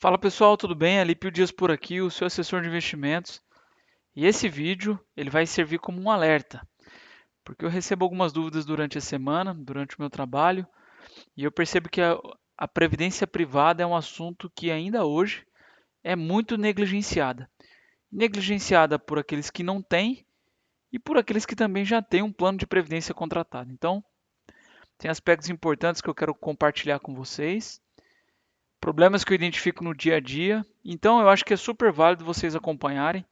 Fala pessoal, tudo bem? Alípio Dias por aqui, o seu assessor de investimentos. E esse vídeo ele vai servir como um alerta, porque eu recebo algumas dúvidas durante a semana, durante o meu trabalho, e eu percebo que a previdência privada é um assunto que ainda hoje é muito negligenciada. Negligenciada por aqueles que não têm e por aqueles que também já têm um plano de previdência contratado. Então, tem aspectos importantes que eu quero compartilhar com vocês, problemas que eu identifico no dia a dia. Então, eu acho que é super válido vocês acompanharem.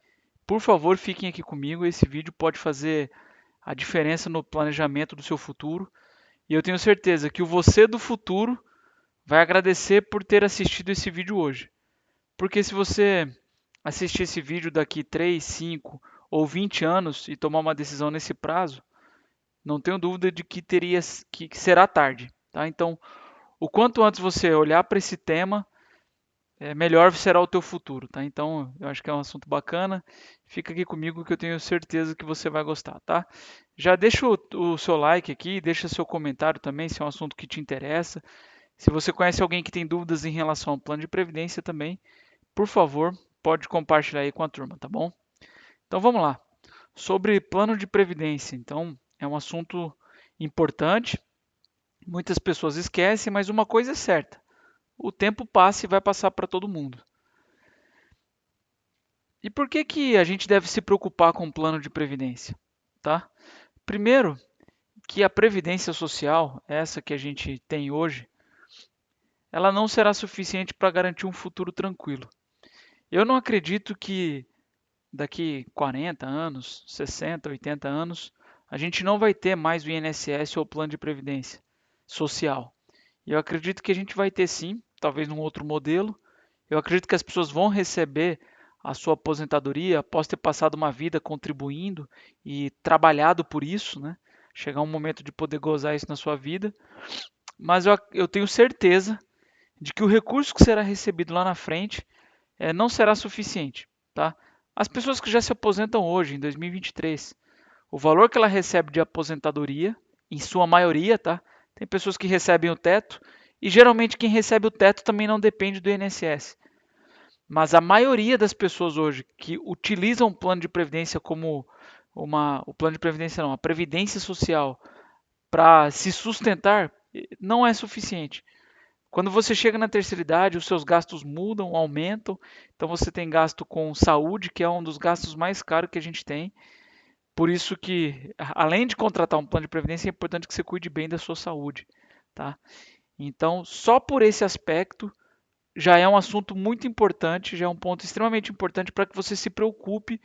Por favor, fiquem aqui comigo. Esse vídeo pode fazer a diferença no planejamento do seu futuro. E eu tenho certeza que o você do futuro vai agradecer por ter assistido esse vídeo hoje. Porque se você assistir esse vídeo daqui 3, 5 ou 20 anos e tomar uma decisão nesse prazo, não tenho dúvida de que será tarde, tá? Então, o quanto antes você olhar para esse tema, melhor será o teu futuro, tá? Então, eu acho que é um assunto bacana. Fica aqui comigo que eu tenho certeza que você vai gostar, tá? Já deixa o seu like aqui, deixa seu comentário também se é um assunto que te interessa. Se você conhece alguém que tem dúvidas em relação ao plano de previdência também, por favor, pode compartilhar aí com a turma, tá bom? Então vamos lá. Sobre plano de previdência, então é um assunto importante. Muitas pessoas esquecem, mas uma coisa é certa: o tempo passa e vai passar para todo mundo. E por que que a gente deve se preocupar com o plano de previdência, tá? Primeiro, que a previdência social, essa que a gente tem hoje, ela não será suficiente para garantir um futuro tranquilo. Eu não acredito que daqui 40 anos, 60, 80 anos, a gente não vai ter mais o INSS ou o plano de previdência social. E eu acredito que a gente vai ter sim, talvez num outro modelo. Eu acredito que as pessoas vão receber a sua aposentadoria após ter passado uma vida contribuindo e trabalhado por isso, né? Chegar um momento de poder gozar isso na sua vida. Mas eu tenho certeza de que o recurso que será recebido lá na frente não será suficiente, tá? As pessoas que já se aposentam hoje, em 2023, o valor que ela recebe de aposentadoria, em sua maioria, tá? Tem pessoas que recebem o teto e geralmente quem recebe o teto também não depende do INSS. Mas a maioria das pessoas hoje que utilizam o plano de previdência como o plano de previdência não, a previdência social para se sustentar não é suficiente. Quando você chega na terceira idade, os seus gastos mudam, aumentam. Então você tem gasto com saúde, que é um dos gastos mais caros que a gente tem. Por isso que, além de contratar um plano de previdência, é importante que você cuide bem da sua saúde, tá? Então, só por esse aspecto já é um assunto muito importante, já é um ponto extremamente importante para que você se preocupe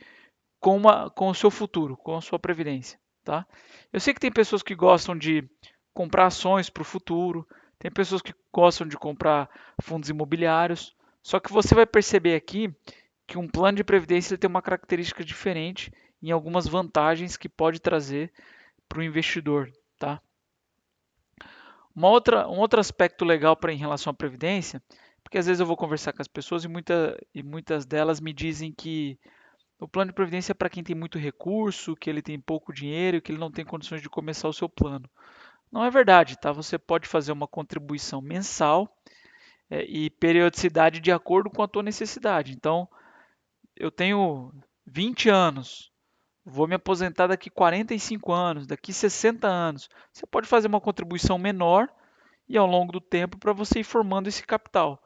com o seu futuro, com a sua previdência, tá? Eu sei que tem pessoas que gostam de comprar ações para o futuro, tem pessoas que gostam de comprar fundos imobiliários, só que você vai perceber aqui que um plano de previdência tem uma característica diferente em algumas vantagens que pode trazer para o investidor, tá? Um outro aspecto legal em relação à previdência, porque às vezes eu vou conversar com as pessoas e muitas delas me dizem que o plano de previdência é para quem tem muito recurso, que ele tem pouco dinheiro, que ele não tem condições de começar o seu plano. Não é verdade, tá? Você pode fazer uma contribuição mensal e periodicidade de acordo com a tua necessidade. Então, eu tenho 20 anos, vou me aposentar daqui 45 anos, daqui 60 anos. Você pode fazer uma contribuição menor e ao longo do tempo para você ir formando esse capital.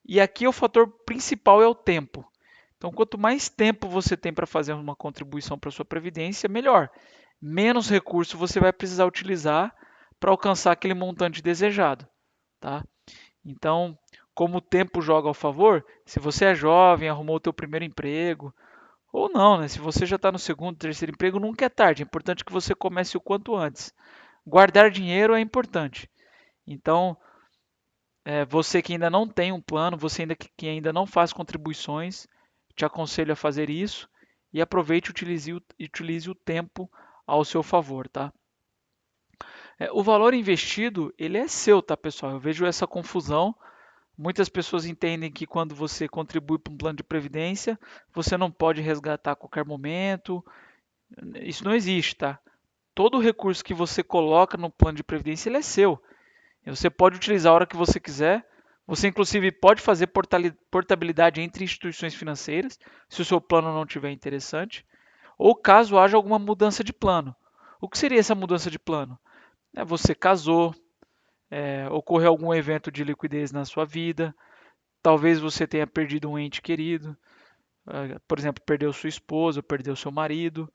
E aqui o fator principal é o tempo. Então, quanto mais tempo você tem para fazer uma contribuição para a sua previdência, melhor. Menos recurso você vai precisar utilizar para alcançar aquele montante desejado, tá? Então, como o tempo joga ao favor, se você é jovem, arrumou o teu primeiro emprego, ou não, né? Se você já está no segundo, terceiro emprego, nunca é tarde. É importante que você comece o quanto antes. Guardar dinheiro é importante. Então, você que ainda não tem um plano, você que ainda não faz contribuições, te aconselho a fazer isso e aproveite e utilize o tempo ao seu favor, tá? O valor investido, ele é seu, tá, pessoal? Eu vejo essa confusão. Muitas pessoas entendem que quando você contribui para um plano de previdência, você não pode resgatar a qualquer momento. Isso não existe, tá? Todo recurso que você coloca no plano de previdência, ele é seu. Você pode utilizar a hora que você quiser. Você, inclusive, pode fazer portabilidade entre instituições financeiras, se o seu plano não estiver interessante, ou caso haja alguma mudança de plano. O que seria essa mudança de plano? Você casou, ocorreu algum evento de liquidez na sua vida, talvez você tenha perdido um ente querido, por exemplo, perdeu sua esposa, perdeu seu marido,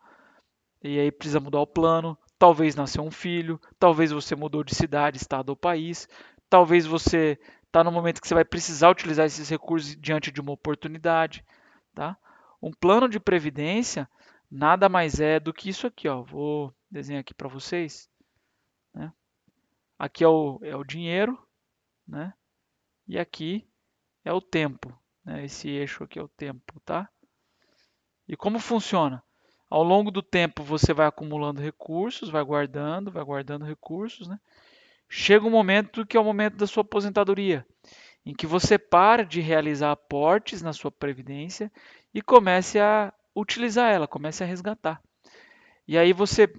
e aí precisa mudar o plano. Talvez nasceu um filho, talvez você mudou de cidade, estado ou país, talvez você está no momento que você vai precisar utilizar esses recursos diante de uma oportunidade, tá? Um plano de previdência nada mais é do que isso aqui, ó. Vou desenhar aqui para vocês, né? Aqui é o dinheiro, né? E aqui é o tempo, né? Esse eixo aqui é o tempo, tá? E como funciona? Ao longo do tempo você vai acumulando recursos, vai guardando recursos, né? Chega um momento que é o momento da sua aposentadoria, em que você para de realizar aportes na sua previdência e comece a utilizar ela, comece a resgatar. E aí você,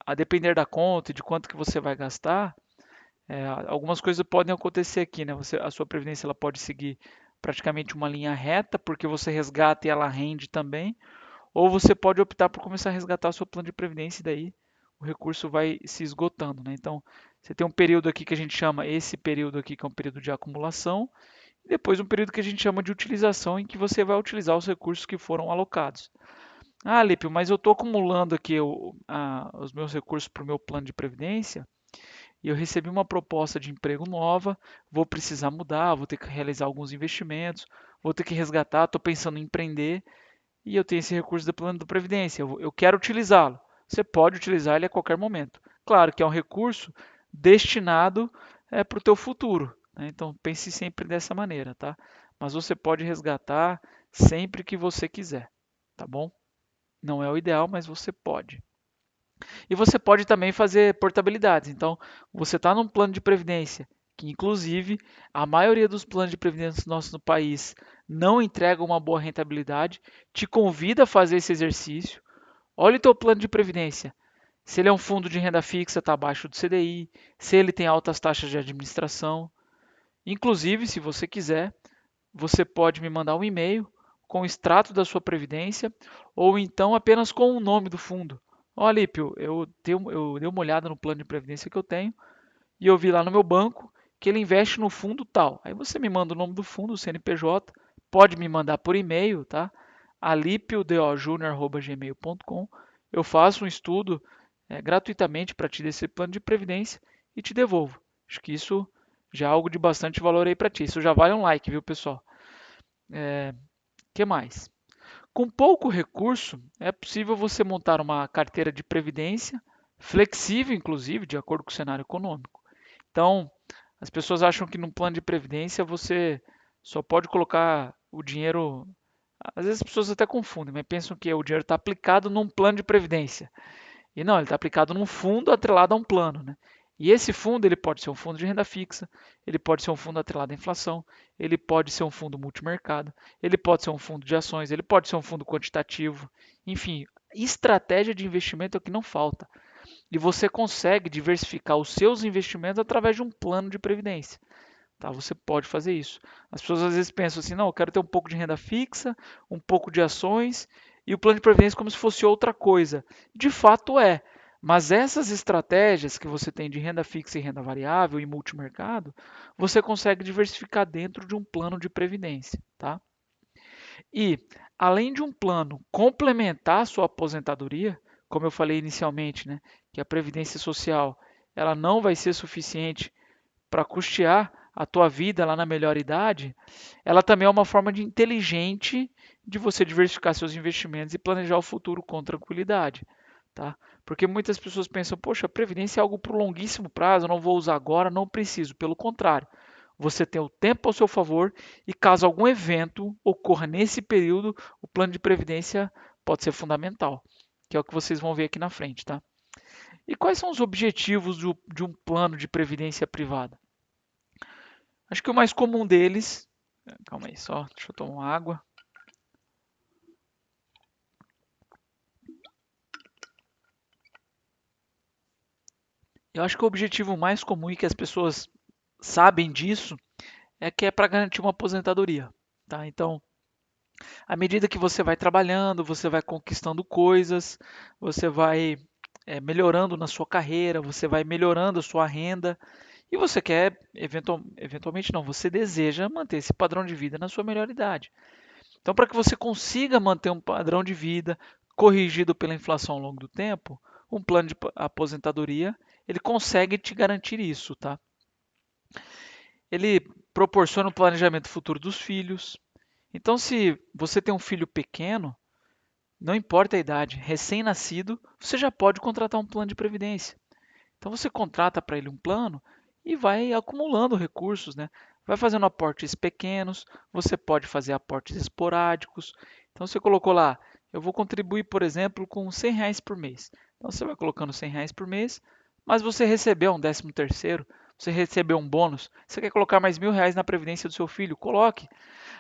a depender da conta e de quanto que você vai gastar, algumas coisas podem acontecer aqui, né? A sua previdência ela pode seguir praticamente uma linha reta, porque você resgata e ela rende também, ou você pode optar por começar a resgatar o seu plano de previdência e daí o recurso vai se esgotando, né? Então, você tem um período aqui que a gente chama, esse período aqui que é um período de acumulação, e depois um período que a gente chama de utilização, em que você vai utilizar os recursos que foram alocados. Ah, Lípio, mas eu estou acumulando aqui os meus recursos para o meu plano de previdência e eu recebi uma proposta de emprego nova, vou precisar mudar, vou ter que realizar alguns investimentos, vou ter que resgatar, estou pensando em empreender e eu tenho esse recurso do plano de previdência, eu quero utilizá-lo. Você pode utilizar ele a qualquer momento. Claro que é um recurso destinado para o teu futuro, né? Então pense sempre dessa maneira, tá? Mas você pode resgatar sempre que você quiser, tá bom? Não é o ideal, mas você pode. E você pode também fazer portabilidades. Então, você está num plano de previdência, que inclusive a maioria dos planos de previdência nossos no país não entrega uma boa rentabilidade, te convida a fazer esse exercício. Olha o teu plano de previdência. Se ele é um fundo de renda fixa, está abaixo do CDI. Se ele tem altas taxas de administração. Inclusive, se você quiser, você pode me mandar um e-mail com o extrato da sua previdência ou então apenas com o nome do fundo. Olha, Lípio, eu dei uma olhada no plano de previdência que eu tenho e eu vi lá no meu banco que ele investe no fundo tal. Aí você me manda o nome do fundo, o CNPJ, pode me mandar por e-mail, tá? alipiodojunior@gmail.com. Eu faço um estudo gratuitamente para te desse plano de previdência e te devolvo. Acho que isso já é algo de bastante valor aí para ti. Isso já vale um like, viu, pessoal? Que mais? Com pouco recurso, é possível você montar uma carteira de previdência, flexível, inclusive, de acordo com o cenário econômico. Então, as pessoas acham que num plano de previdência você só pode colocar o dinheiro. Às vezes as pessoas até confundem, mas pensam que o dinheiro está aplicado num plano de previdência. E não, ele está aplicado num fundo atrelado a um plano, né? E esse fundo ele pode ser um fundo de renda fixa, ele pode ser um fundo atrelado à inflação, ele pode ser um fundo multimercado, ele pode ser um fundo de ações, ele pode ser um fundo quantitativo. Enfim, estratégia de investimento é o que não falta. E você consegue diversificar os seus investimentos através de um plano de previdência. Tá? Você pode fazer isso. As pessoas às vezes pensam assim, não, eu quero ter um pouco de renda fixa, um pouco de ações e o plano de previdência como se fosse outra coisa. De fato é. Mas essas estratégias que você tem de renda fixa e renda variável e multimercado, você consegue diversificar dentro de um plano de previdência, tá? E além de um plano complementar a sua aposentadoria, como eu falei inicialmente, né, que a previdência social ela não vai ser suficiente para custear a tua vida lá na melhor idade, ela também é uma forma de inteligente de você diversificar seus investimentos e planejar o futuro com tranquilidade, tá? Porque muitas pessoas pensam, poxa, a previdência é algo para longuíssimo prazo, eu não vou usar agora, não preciso. Pelo contrário, você tem o tempo ao seu favor e caso algum evento ocorra nesse período, o plano de previdência pode ser fundamental, que é o que vocês vão ver aqui na frente, tá? E quais são os objetivos de um plano de previdência privada? Acho que o mais comum deles. Calma aí, só deixa eu tomar uma água. Eu acho que o objetivo mais comum e que as pessoas sabem disso é que é para garantir uma aposentadoria, tá? Então, à medida que você vai trabalhando, você vai conquistando coisas, você vai melhorando na sua carreira, você vai melhorando a sua renda e você quer, eventualmente não, você deseja manter esse padrão de vida na sua melhor idade. Então, para que você consiga manter um padrão de vida corrigido pela inflação ao longo do tempo, um plano de aposentadoria, ele consegue te garantir isso, tá? Ele proporciona o planejamento futuro dos filhos. Então, se você tem um filho pequeno, não importa a idade, recém-nascido, você já pode contratar um plano de previdência. Então você contrata para ele um plano e vai acumulando recursos, né? Vai fazendo aportes pequenos, você pode fazer aportes esporádicos. Então você colocou lá, eu vou contribuir, por exemplo, com R$ 100 por mês. Então você vai colocando R$ 100 por mês, mas você recebeu um 13º, você recebeu um bônus, você quer colocar mais R$ 1.000 na previdência do seu filho, coloque.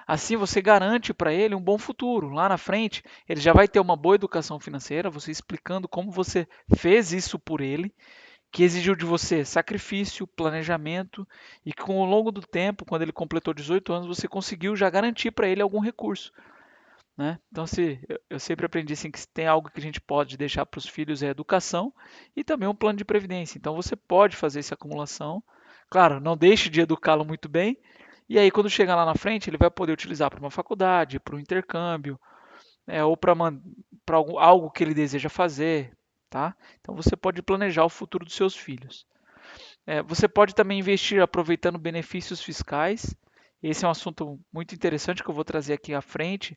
Assim você garante para ele um bom futuro. Lá na frente, ele já vai ter uma boa educação financeira, você explicando como você fez isso por ele, que exigiu de você sacrifício, planejamento e que, com o longo do tempo, quando ele completou 18 anos, você conseguiu já garantir para ele algum recurso. Né? Então, se eu sempre aprendi assim, que se tem algo que a gente pode deixar para os filhos é educação e também um plano de previdência. Então, você pode fazer essa acumulação. Claro, não deixe de educá-lo muito bem. E aí, quando chegar lá na frente, ele vai poder utilizar para uma faculdade, para um intercâmbio, ou para algo que ele deseja fazer. Tá? Então, você pode planejar o futuro dos seus filhos. Você pode também investir aproveitando benefícios fiscais. Esse é um assunto muito interessante que eu vou trazer aqui à frente,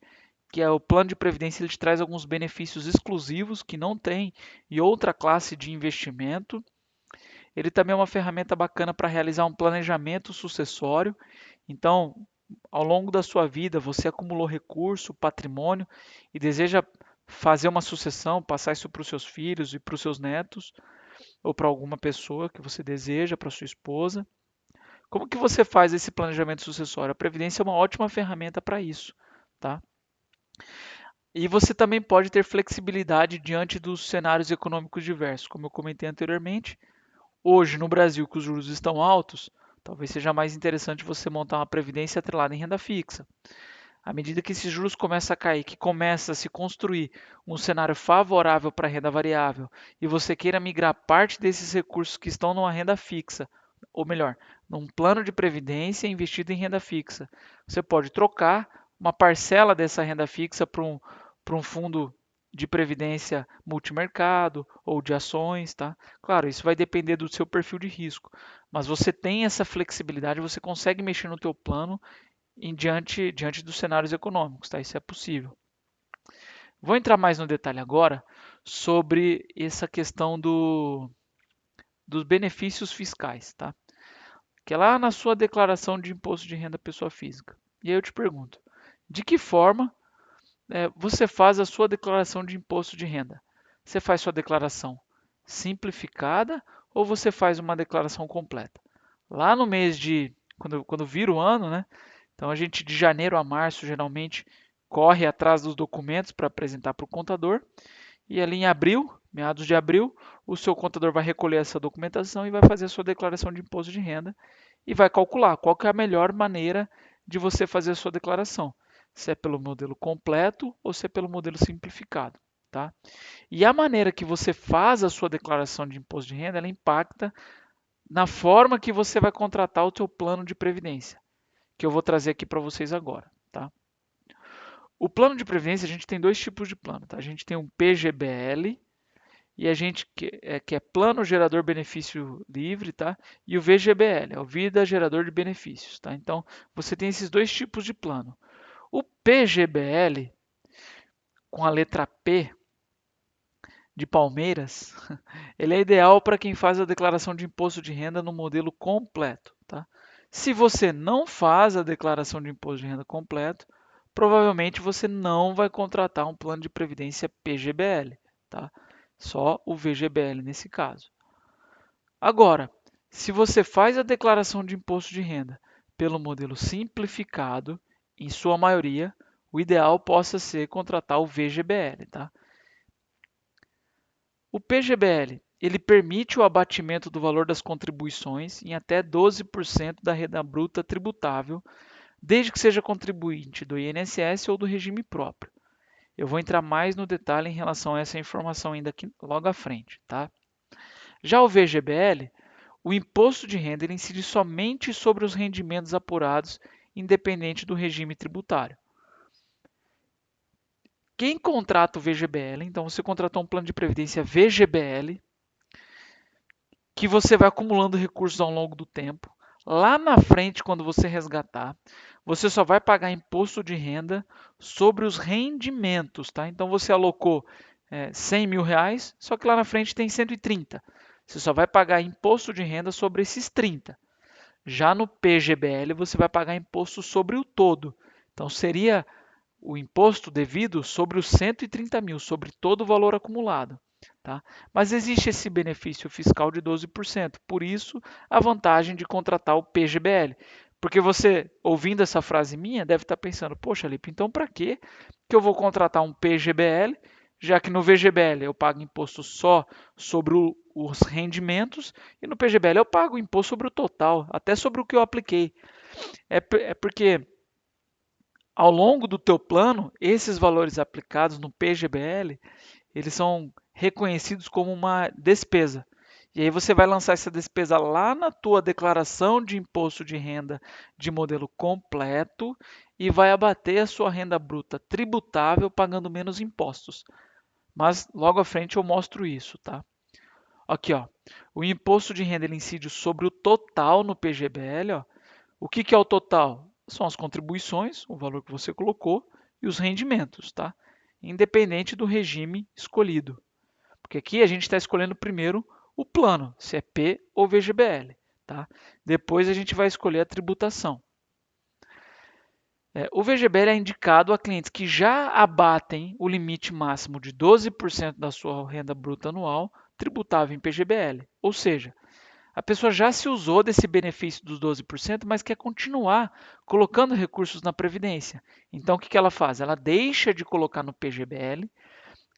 que é o plano de previdência. Ele te traz alguns benefícios exclusivos que não tem em outra classe de investimento. Ele também é uma ferramenta bacana para realizar um planejamento sucessório. Então, ao longo da sua vida, você acumulou recurso, patrimônio e deseja fazer uma sucessão, passar isso para os seus filhos e para os seus netos, ou para alguma pessoa que você deseja, para sua esposa. Como que você faz esse planejamento sucessório? A Previdência é uma ótima ferramenta para isso, tá? E você também pode ter flexibilidade diante dos cenários econômicos diversos. Como eu comentei anteriormente, hoje no Brasil que os juros estão altos, talvez seja mais interessante você montar uma previdência atrelada em renda fixa. À medida que esses juros começam a cair, que começa a se construir um cenário favorável para a renda variável e você queira migrar parte desses recursos que estão numa renda fixa, ou melhor, num plano de previdência investido em renda fixa, você pode trocar uma parcela dessa renda fixa para um fundo de previdência multimercado ou de ações, tá? Claro, isso vai depender do seu perfil de risco, mas você tem essa flexibilidade, você consegue mexer no teu plano diante dos cenários econômicos, tá? Isso é possível. Vou entrar mais no detalhe agora sobre essa questão dos benefícios fiscais, tá? Que é lá na sua declaração de imposto de renda pessoa física. E aí eu te pergunto, de que forma você faz a sua declaração de imposto de renda? Você faz sua declaração simplificada ou você faz uma declaração completa? Lá no mês quando vira o ano, né? Então a gente de janeiro a março geralmente corre atrás dos documentos para apresentar para o contador e ali em abril, meados de abril, o seu contador vai recolher essa documentação e vai fazer a sua declaração de imposto de renda e vai calcular qual que é a melhor maneira de você fazer a sua declaração, se é pelo modelo completo ou se é pelo modelo simplificado, tá? E a maneira que você faz a sua declaração de imposto de renda, ela impacta na forma que você vai contratar o seu plano de previdência, que eu vou trazer aqui para vocês agora, tá? O plano de previdência, a gente tem dois tipos de plano, tá? A gente tem um PGBL e a gente que é Plano Gerador Benefício Livre, tá? E o VGBL, é o Vida Gerador de Benefícios, tá? Então, você tem esses dois tipos de plano. O PGBL, com a letra P de Palmeiras, ele é ideal para quem faz a declaração de imposto de renda no modelo completo, tá? Se você não faz a declaração de imposto de renda completo, provavelmente você não vai contratar um plano de previdência PGBL, tá? Só o VGBL nesse caso. Agora, se você faz a declaração de imposto de renda pelo modelo simplificado, em sua maioria, o ideal possa ser contratar o VGBL, tá? O PGBL, ele permite o abatimento do valor das contribuições em até 12% da renda bruta tributável, desde que seja contribuinte do INSS ou do regime próprio. Eu vou entrar mais no detalhe em relação a essa informação ainda aqui logo à frente, tá? Já o VGBL, o imposto de renda ele incide somente sobre os rendimentos apurados, independente do regime tributário. Quem contrata o VGBL, então você contratou um plano de previdência VGBL, que você vai acumulando recursos ao longo do tempo. Lá na frente, quando você resgatar, você só vai pagar imposto de renda sobre os rendimentos, tá? Então você alocou 100 mil reais, só que lá na frente tem 130. Você só vai pagar imposto de renda sobre esses 30. Já no PGBL, você vai pagar imposto sobre o todo. Então seria o imposto devido sobre os 130 mil, sobre todo o valor acumulado. Tá? Mas existe esse benefício fiscal de 12%, por isso a vantagem de contratar o PGBL. Porque você, ouvindo essa frase minha, deve estar pensando, poxa, Lipe, então para que eu vou contratar um PGBL, já que no VGBL eu pago imposto só sobre os rendimentos e no PGBL eu pago imposto sobre o total, até sobre o que eu apliquei. É porque ao longo do teu plano, esses valores aplicados no PGBL, eles são reconhecidos como uma despesa. E aí você vai lançar essa despesa lá na tua declaração de imposto de renda de modelo completo e vai abater a sua renda bruta tributável pagando menos impostos. Mas logo à frente eu mostro isso, tá? Aqui, ó. O imposto de renda ele incide sobre o total no PGBL, ó. O que é o total? São as contribuições, o valor que você colocou, e os rendimentos, tá? Independente do regime escolhido. Porque aqui a gente está escolhendo primeiro o plano, se é P ou VGBL. Tá? Depois a gente vai escolher a tributação. O VGBL é indicado a clientes que já abatem o limite máximo de 12% da sua renda bruta anual tributável em PGBL. Ou seja, a pessoa já se usou desse benefício dos 12%, mas quer continuar colocando recursos na Previdência. Então, o que ela faz? Ela deixa de colocar no PGBL,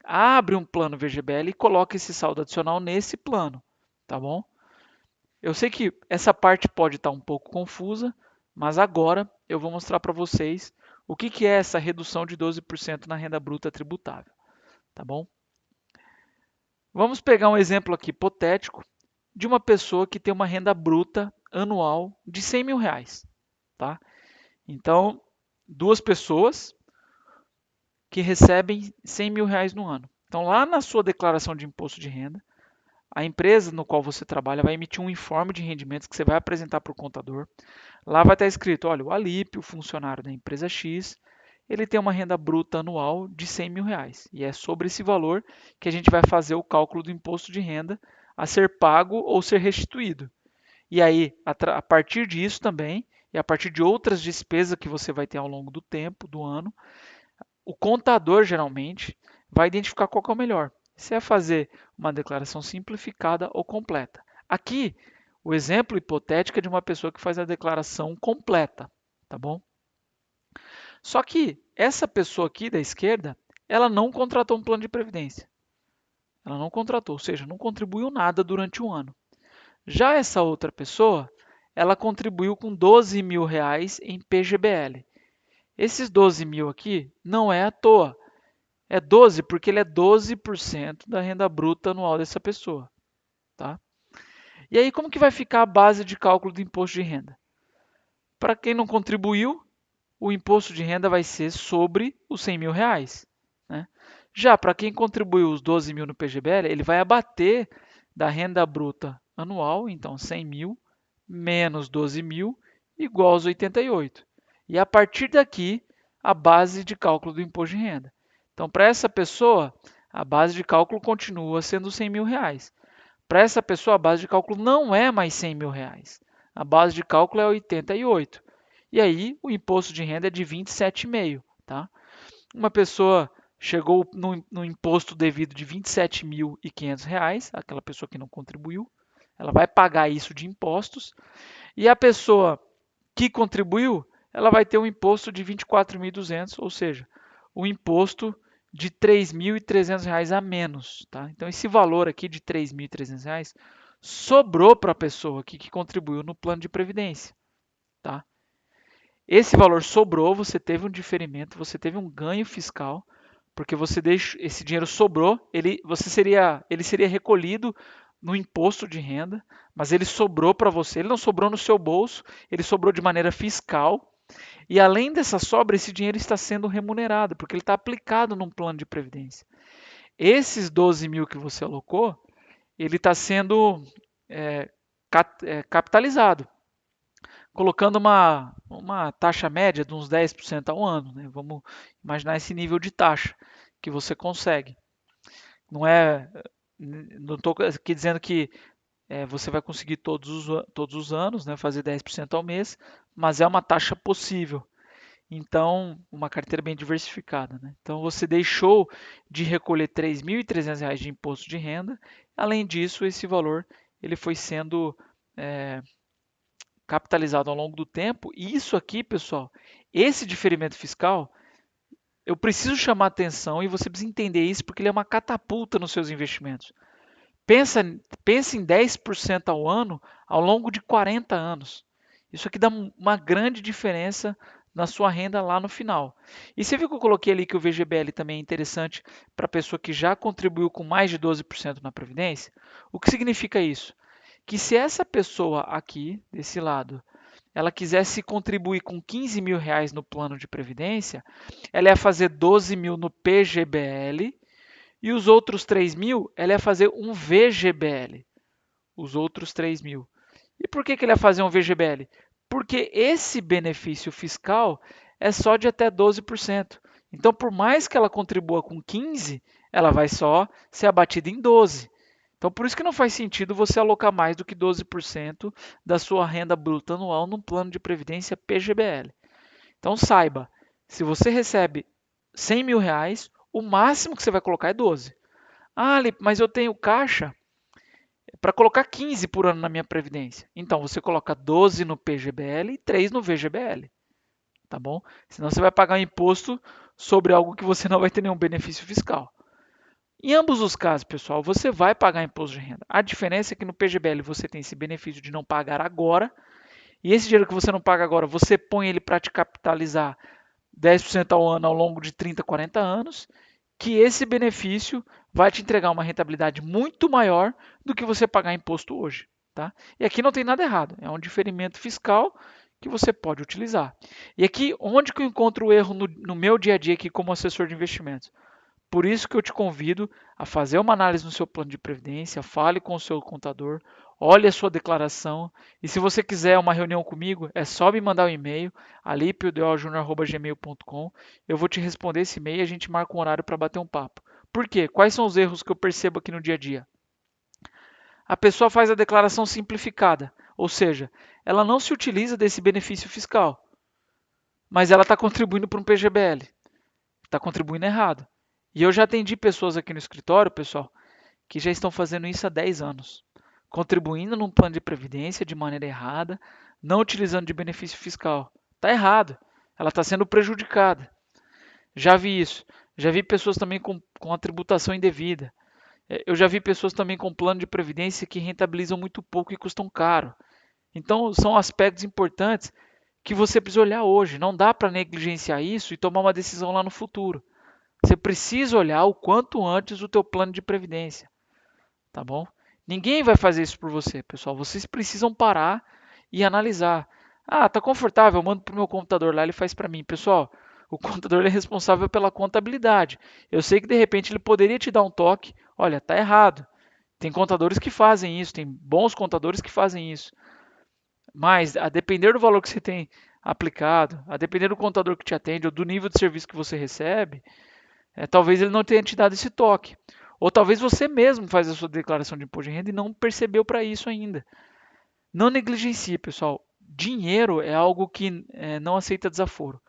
abre um plano VGBL e coloca esse saldo adicional nesse plano, tá bom? Eu sei que essa parte pode estar um pouco confusa, mas agora eu vou mostrar para vocês o que é essa redução de 12% na renda bruta tributável, tá bom? Vamos pegar um exemplo aqui hipotético de uma pessoa que tem uma renda bruta anual de 100 mil reais. Tá? Então, duas pessoas que recebem 100 mil reais no ano. Então, lá na sua declaração de imposto de renda, a empresa no qual você trabalha vai emitir um informe de rendimentos que você vai apresentar para o contador. Lá vai estar escrito, olha, o Alípio, o funcionário da empresa X, ele tem uma renda bruta anual de 100 mil reais. E é sobre esse valor que a gente vai fazer o cálculo do imposto de renda a ser pago ou ser restituído. E aí, a partir disso também, e a partir de outras despesas que você vai ter ao longo do tempo, do ano, o contador geralmente vai identificar qual que é o melhor. Se é fazer uma declaração simplificada ou completa. Aqui, o exemplo hipotético é de uma pessoa que faz a declaração completa, tá bom? Só que essa pessoa aqui da esquerda, ela não contratou um plano de previdência. Ela não contratou, ou seja, não contribuiu nada durante um ano. Já essa outra pessoa, ela contribuiu com 12 mil reais em PGBL. Esses 12 mil aqui não é à toa. É 12 porque ele é 12% da renda bruta anual dessa pessoa. Tá? E aí, como que vai ficar a base de cálculo do imposto de renda? Para quem não contribuiu, o imposto de renda vai ser sobre os 100 mil reais. Né? Já para quem contribuiu os 12 mil no PGBL, ele vai abater da renda bruta anual, então 100 mil, menos 12 mil, igual aos 88. E a partir daqui, a base de cálculo do imposto de renda. Então, para essa pessoa, a base de cálculo continua sendo 100 mil reais. Para essa pessoa, a base de cálculo não é mais 100 mil reais. A base de cálculo é 88. E aí, o imposto de renda é de 27,5. Tá? Uma pessoa chegou no imposto devido de R$ 27.500, aquela pessoa que não contribuiu, ela vai pagar isso de impostos. E a pessoa que contribuiu, ela vai ter um imposto de 24.200, ou seja, o imposto de R$ 3.300 a menos, tá? Então esse valor aqui de R$ 3.300 sobrou para a pessoa aqui que contribuiu no plano de previdência, tá? Esse valor sobrou, você teve um diferimento, você teve um ganho fiscal, porque você deixa, esse dinheiro sobrou, ele seria recolhido no imposto de renda, mas ele sobrou para você, ele não sobrou no seu bolso, ele sobrou de maneira fiscal, e além dessa sobra, esse dinheiro está sendo remunerado, porque ele está aplicado num plano de previdência. Esses 12 mil que você alocou, ele está sendo capitalizado, colocando uma taxa média de uns 10% ao ano. Né? Vamos imaginar esse nível de taxa que você consegue. Não estou aqui dizendo que você vai conseguir todos os anos, né, fazer 10% ao mês, mas é uma taxa possível. Então, uma carteira bem diversificada. Né? Então, você deixou de recolher R$ 3.300 de imposto de renda. Além disso, esse valor ele foi sendo capitalizado ao longo do tempo. E isso aqui, pessoal, esse diferimento fiscal, eu preciso chamar atenção e você precisa entender isso porque ele é uma catapulta nos seus investimentos. Pensa em 10% ao ano ao longo de 40 anos. Isso aqui dá uma grande diferença na sua renda lá no final. E você viu que eu coloquei ali que o VGBL também é interessante para a pessoa que já contribuiu com mais de 12% na Previdência? O que significa isso? Que se essa pessoa aqui, desse lado, ela quisesse contribuir com R$ 15.000 no plano de Previdência, ela ia fazer 12 mil no PGBL e os outros 3 mil, ela ia fazer um VGBL. Os outros 3 mil. E por que ele ia fazer um VGBL? Porque esse benefício fiscal é só de até 12%. Então, por mais que ela contribua com 15, ela vai só ser abatida em 12. Então, por isso que não faz sentido você alocar mais do que 12% da sua renda bruta anual num plano de previdência PGBL. Então, saiba, se você recebe R$ 100.000, o máximo que você vai colocar é 12. Ah, mas eu tenho caixa para colocar 15 por ano na minha previdência. Então você coloca 12 no PGBL e 3 no VGBL, tá bom? Senão você vai pagar imposto sobre algo que você não vai ter nenhum benefício fiscal. Em ambos os casos, pessoal, você vai pagar imposto de renda. A diferença é que no PGBL você tem esse benefício de não pagar agora, e esse dinheiro que você não paga agora, você põe ele para te capitalizar 10% ao ano ao longo de 30, 40 anos, que esse benefício vai te entregar uma rentabilidade muito maior do que você pagar imposto hoje. Tá? E aqui não tem nada errado, é um diferimento fiscal que você pode utilizar. E aqui, onde que eu encontro o erro no meu dia a dia aqui como assessor de investimentos? Por isso que eu te convido a fazer uma análise no seu plano de previdência, fale com o seu contador, olhe a sua declaração e se você quiser uma reunião comigo, é só me mandar um e-mail, alipiodeojunior@gmail.com. Eu vou te responder esse e-mail e a gente marca um horário para bater um papo. Por quê? Quais são os erros que eu percebo aqui no dia a dia? A pessoa faz a declaração simplificada, ou seja, ela não se utiliza desse benefício fiscal, mas ela está contribuindo para um PGBL, está contribuindo errado. E eu já atendi pessoas aqui no escritório, pessoal, que já estão fazendo isso há 10 anos, contribuindo num plano de previdência de maneira errada, não utilizando de benefício fiscal. Está errado. Ela está sendo prejudicada. Já vi isso. Já vi pessoas também com a tributação indevida. Eu já vi pessoas também com plano de previdência que rentabilizam muito pouco e custam caro. Então, são aspectos importantes que você precisa olhar hoje. Não dá para negligenciar isso e tomar uma decisão lá no futuro. Você precisa olhar o quanto antes o teu plano de previdência, tá bom? Ninguém vai fazer isso por você, pessoal. Vocês precisam parar e analisar. Ah, tá confortável, eu mando pro meu computador lá, ele faz para mim. Pessoal, o contador é responsável pela contabilidade. Eu sei que de repente ele poderia te dar um toque. Olha, tá errado. Tem contadores que fazem isso, tem bons contadores que fazem isso. Mas a depender do valor que você tem aplicado, a depender do contador que te atende ou do nível de serviço que você recebe, talvez ele não tenha te dado esse toque. Ou talvez você mesmo faz a sua declaração de imposto de renda e não percebeu para isso ainda. Não negligencie, pessoal. Dinheiro é algo que não aceita desaforo.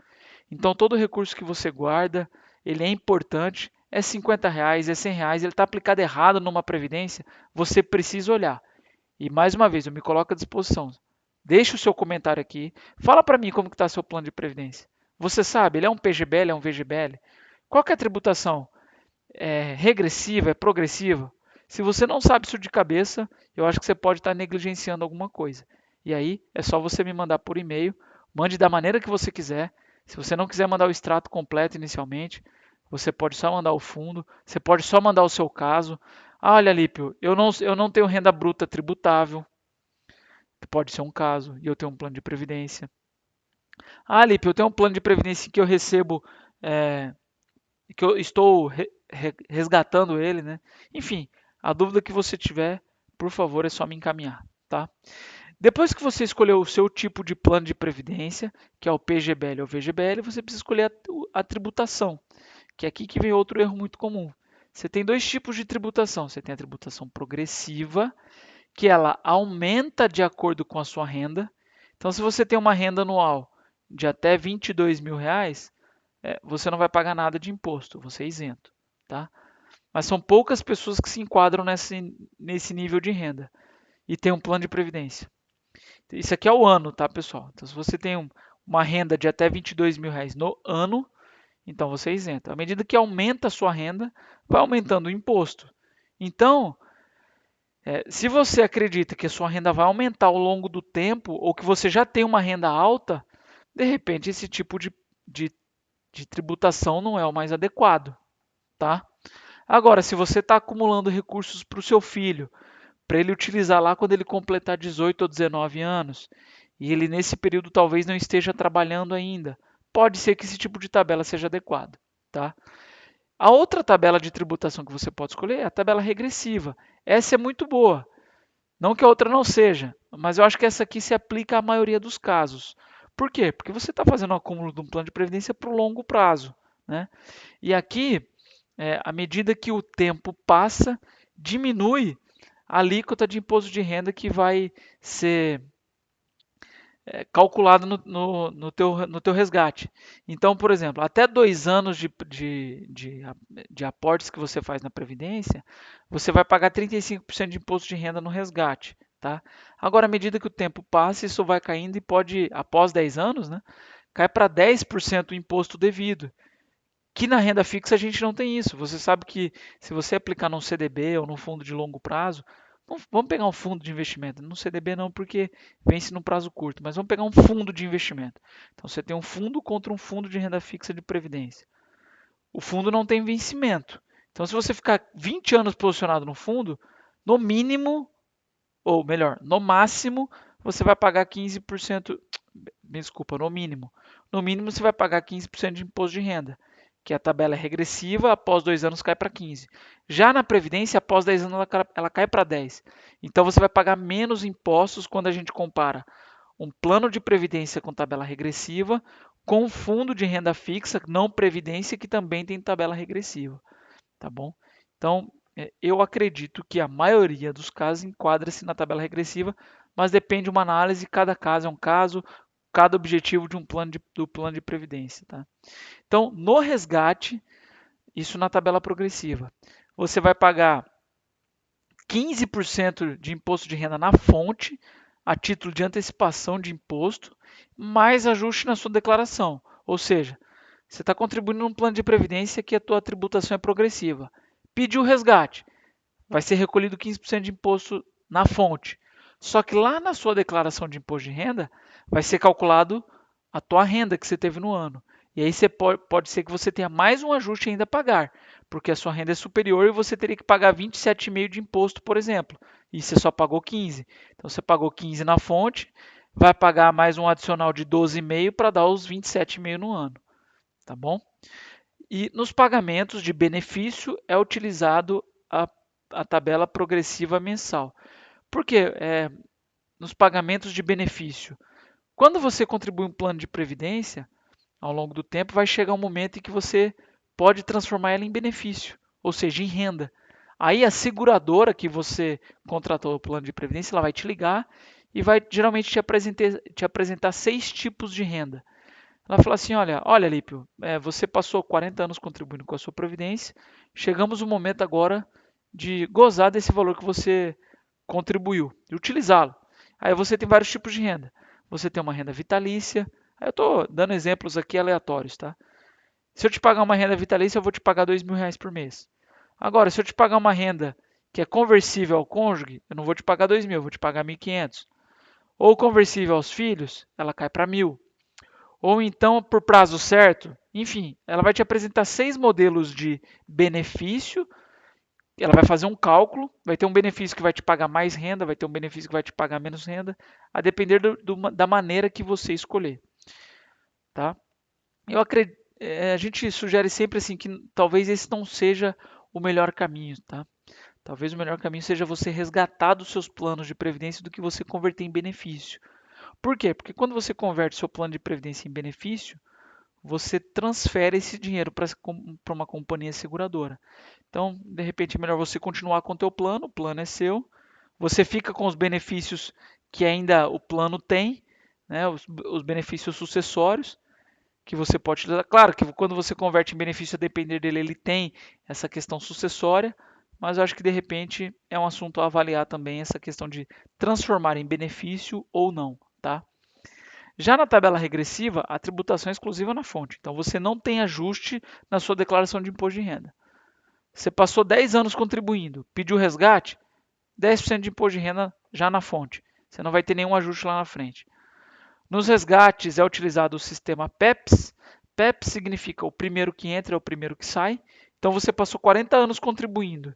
Então, todo recurso que você guarda, ele é importante. É R$ 50, é R$ 100, ele está aplicado errado numa previdência, você precisa olhar. E mais uma vez, eu me coloco à disposição. Deixe o seu comentário aqui. Fala para mim como está seu plano de previdência. Você sabe, ele é um PGBL, é um VGBL? Qual que é a tributação? é regressiva, é progressiva? Se você não sabe isso de cabeça, eu acho que você pode estar negligenciando alguma coisa. E aí é só você me mandar por e-mail, mande da maneira que você quiser. Se você não quiser mandar o extrato completo inicialmente, você pode só mandar o fundo, você pode só mandar o seu caso. Ah, olha, Lípio, eu não tenho renda bruta tributável, que pode ser um caso, e eu tenho um plano de previdência. Ah, Lípio, eu tenho um plano de previdência que eu recebo, é, que eu estou resgatando ele, né? Enfim, a dúvida que você tiver, por favor, é só me encaminhar, tá? Depois que você escolheu o seu tipo de plano de previdência, que é o PGBL ou VGBL, você precisa escolher a tributação, que é aqui que vem outro erro muito comum. Você tem dois tipos de tributação. Você tem a tributação progressiva, que ela aumenta de acordo com a sua renda. Então, se você tem uma renda anual de até R$ 22.000, você não vai pagar nada de imposto, você é isento, tá? Mas são poucas pessoas que se enquadram nesse nível de renda e tem um plano de previdência. Isso aqui é o ano, tá, pessoal? Então, se você tem uma renda de até R$ 22.000 no ano, então você é isento. À medida que aumenta a sua renda, vai aumentando o imposto. Então, se você acredita que a sua renda vai aumentar ao longo do tempo, ou que você já tem uma renda alta, de repente esse tipo de tributação não é o mais adequado, tá? Agora, se você está acumulando recursos para o seu filho, para ele utilizar lá quando ele completar 18 ou 19 anos, e ele nesse período talvez não esteja trabalhando ainda, pode ser que esse tipo de tabela seja adequado, tá? A outra tabela de tributação que você pode escolher é a tabela regressiva. Essa é muito boa. Não que a outra não seja, mas eu acho que essa aqui se aplica à maioria dos casos. Por quê? Porque você está fazendo o acúmulo de um plano de previdência para o longo prazo, né? E aqui, à medida que o tempo passa, diminui a alíquota de imposto de renda que vai ser calculado no teu resgate. Então, por exemplo, até 2 anos de aportes que você faz na Previdência, você vai pagar 35% de imposto de renda no resgate. Tá? Agora, à medida que o tempo passa, isso vai caindo e pode, após 10 anos, né, cai para 10% o imposto devido. Que na renda fixa a gente não tem isso. Você sabe que se você aplicar num CDB ou num fundo de longo prazo, vamos pegar um fundo de investimento. No CDB não, porque vence no prazo curto, mas vamos pegar um fundo de investimento. Então você tem um fundo contra um fundo de renda fixa de previdência. O fundo não tem vencimento. Então se você ficar 20 anos posicionado no fundo, no mínimo, ou melhor, no máximo, você vai pagar 15%, desculpa, no mínimo. No mínimo você vai pagar 15% de imposto de renda, que a tabela é regressiva, após 2 anos cai para 15. Já na Previdência, após 10 anos ela cai para 10. Então você vai pagar menos impostos quando a gente compara um plano de previdência com tabela regressiva com um fundo de renda fixa, não previdência, que também tem tabela regressiva, tá bom? Então, eu acredito que a maioria dos casos enquadra-se na tabela regressiva, mas depende de uma análise, cada caso é um caso, cada objetivo de do plano de previdência, tá? Então, no resgate, isso na tabela progressiva, você vai pagar 15% de imposto de renda na fonte, a título de antecipação de imposto, mais ajuste na sua declaração. Ou seja, você está contribuindo num plano de previdência que a tua tributação é progressiva. Pediu o resgate, vai ser recolhido 15% de imposto na fonte. Só que lá na sua declaração de imposto de renda, vai ser calculado a tua renda que você teve no ano. E aí pode ser que você tenha mais um ajuste ainda a pagar, porque a sua renda é superior e você teria que pagar 27,5% de imposto, por exemplo, e você só pagou 15%. Então você pagou 15% na fonte, vai pagar mais um adicional de 12,5% para dar os 27,5% no ano, tá bom? E nos pagamentos de benefício é utilizado a tabela progressiva mensal. Por quê? Nos pagamentos de benefício. Quando você contribui um plano de previdência, ao longo do tempo, vai chegar um momento em que você pode transformar ela em benefício, ou seja, em renda. Aí a seguradora que você contratou o plano de previdência, ela vai te ligar e vai geralmente te apresentar 6 tipos de renda. Ela fala assim, olha Lípio, você passou 40 anos contribuindo com a sua previdência, chegamos no momento agora de gozar desse valor que você contribuiu, de utilizá-lo. Aí você tem vários tipos de renda. Você tem uma renda vitalícia. Aí eu estou dando exemplos aqui aleatórios, tá? Se eu te pagar uma renda vitalícia, eu vou te pagar R$ 2.000 por mês. Agora, se eu te pagar uma renda que é conversível ao cônjuge, eu não vou te pagar 2.000, eu vou te pagar 1.500. Ou conversível aos filhos, ela cai para 1.000. Ou então por prazo certo, enfim, ela vai te apresentar 6 modelos de benefício. Ela vai fazer um cálculo, vai ter um benefício que vai te pagar mais renda, vai ter um benefício que vai te pagar menos renda, a depender da maneira que você escolher, tá? Eu acredito, a gente sugere sempre assim que talvez esse não seja o melhor caminho, tá? Talvez o melhor caminho seja você resgatar dos seus planos de previdência do que você converter em benefício. Por quê? Porque quando você converte seu plano de previdência em benefício, você transfere esse dinheiro para uma companhia seguradora. Então, de repente, é melhor você continuar com o teu plano, o plano é seu, você fica com os benefícios que ainda o plano tem, né, os benefícios sucessórios, que você pode utilizar. Claro que quando você converte em benefício, a depender dele, ele tem essa questão sucessória, mas eu acho que de repente é um assunto a avaliar também essa questão de transformar em benefício ou não, tá? Já na tabela regressiva, a tributação é exclusiva na fonte, então você não tem ajuste na sua declaração de imposto de renda. Você passou 10 anos contribuindo, pediu resgate, 10% de imposto de renda já na fonte. Você não vai ter nenhum ajuste lá na frente. Nos resgates é utilizado o sistema PEPS. PEPS significa o primeiro que entra é o primeiro que sai. Então você passou 40 anos contribuindo.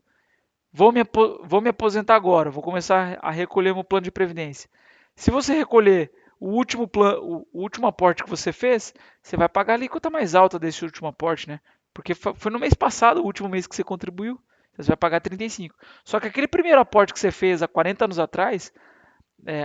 Vou me aposentar agora, vou começar a recolher meu plano de previdência. Se você recolher o último aporte que você fez, você vai pagar a alíquota mais alta desse último aporte, né? Porque foi no mês passado, o último mês que você contribuiu, você vai pagar 35. Só que aquele primeiro aporte que você fez há 40 anos atrás,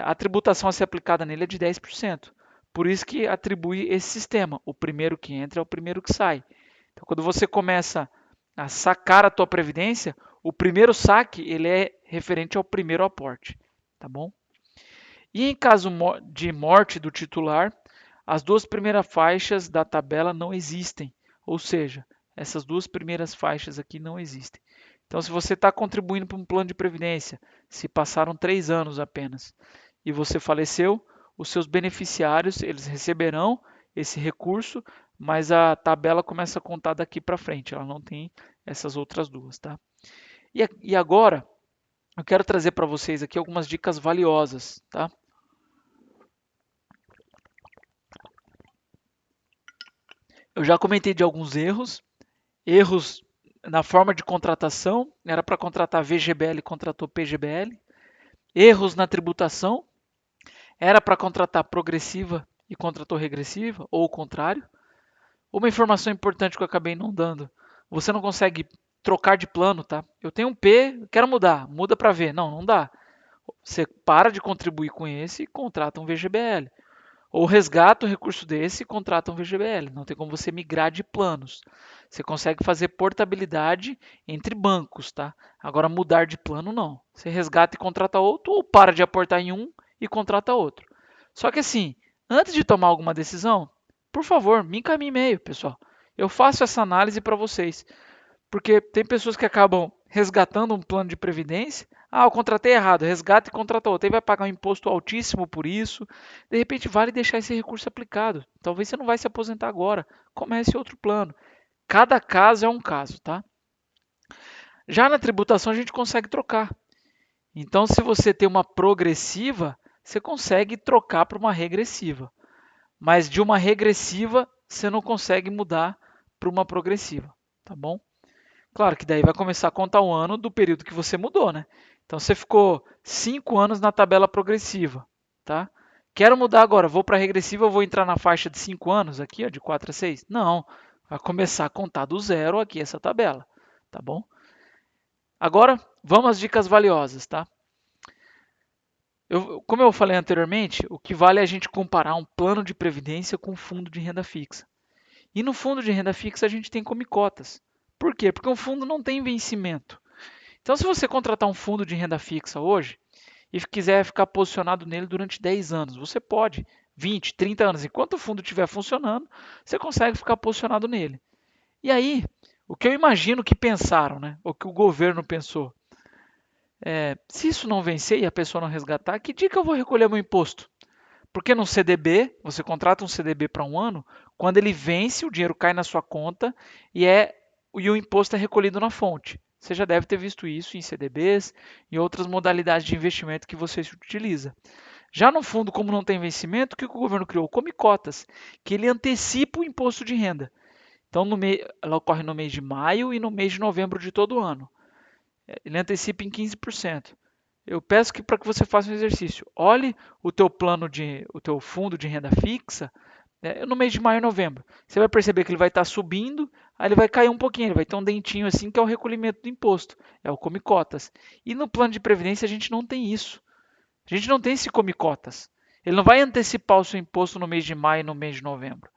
a tributação a ser aplicada nele é de 10%. Por isso que atribui esse sistema. O primeiro que entra é o primeiro que sai. Então, quando você começa a sacar a tua previdência, o primeiro saque ele é referente ao primeiro aporte, tá bom? E em caso de morte do titular, as duas primeiras faixas da tabela não existem, ou seja, essas duas primeiras faixas aqui não existem. Então, se você está contribuindo para um plano de previdência, se passaram 3 anos apenas e você faleceu, os seus beneficiários eles receberão esse recurso, mas a tabela começa a contar daqui para frente, ela não tem essas outras duas, tá? E agora eu quero trazer para vocês aqui algumas dicas valiosas, tá? Eu já comentei de alguns erros na forma de contratação, era para contratar VGBL, contratou PGBL. Erros na tributação, era para contratar progressiva e contratou regressiva, ou o contrário. Uma informação importante que eu acabei não dando, você não consegue trocar de plano, tá? Eu tenho um P, quero mudar, muda para V. Não, não dá. Você para de contribuir com esse e contrata um VGBL. Ou resgata o recurso desse e contrata um VGBL. Não tem como você migrar de planos. Você consegue fazer portabilidade entre bancos, tá? Agora mudar de plano não. Você resgata e contrata outro ou para de aportar em um e contrata outro. Só que assim, antes de tomar alguma decisão, por favor, me encaminhe e-mail, pessoal. Eu faço essa análise para vocês. Porque tem pessoas que acabam resgatando um plano de previdência. Ah, eu contratei errado, resgata e contrata outro. Aí vai pagar um imposto altíssimo por isso. De repente, vale deixar esse recurso aplicado. Talvez você não vai se aposentar agora. Comece outro plano. Cada caso é um caso, tá? Já na tributação, a gente consegue trocar. Então, se você tem uma progressiva, você consegue trocar para uma regressiva. Mas de uma regressiva, você não consegue mudar para uma progressiva, tá bom? Claro que daí vai começar a contar o ano do período que você mudou, né? Então você ficou 5 anos na tabela progressiva, tá? Quero mudar agora, vou para regressiva, eu vou entrar na faixa de 5 anos aqui, ó, de 4 a 6? Não, vai começar a contar do zero aqui essa tabela, tá bom? Agora, vamos às dicas valiosas, tá? Como eu falei anteriormente, o que vale é a gente comparar um plano de previdência com um fundo de renda fixa. E no fundo de renda fixa a gente tem come cotas. Por quê? Porque um fundo não tem vencimento. Então, se você contratar um fundo de renda fixa hoje e quiser ficar posicionado nele durante 10 anos, você pode, 20, 30 anos, enquanto o fundo estiver funcionando, você consegue ficar posicionado nele. E aí, o que eu imagino que pensaram, né? O que o governo pensou, se isso não vencer e a pessoa não resgatar, que dia que eu vou recolher meu imposto? Porque no CDB, você contrata um CDB para um ano, quando ele vence, o dinheiro cai na sua conta e o imposto é recolhido na fonte. Você já deve ter visto isso em CDBs e outras modalidades de investimento que você utiliza. Já no fundo, como não tem vencimento, o que o governo criou? O Come Cotas, que ele antecipa o imposto de renda. Então, ela ocorre no mês de maio e no mês de novembro de todo ano. Ele antecipa em 15%. Eu peço que para que você faça um exercício, olhe o teu o teu fundo de renda fixa no mês de maio e novembro. Você vai perceber que ele vai estar subindo, aí ele vai cair um pouquinho, ele vai ter um dentinho assim que é o recolhimento do imposto, é o come cotas. E no plano de previdência a gente não tem isso. A gente não tem esse come cotas. Ele não vai antecipar o seu imposto no mês de maio e no mês de novembro.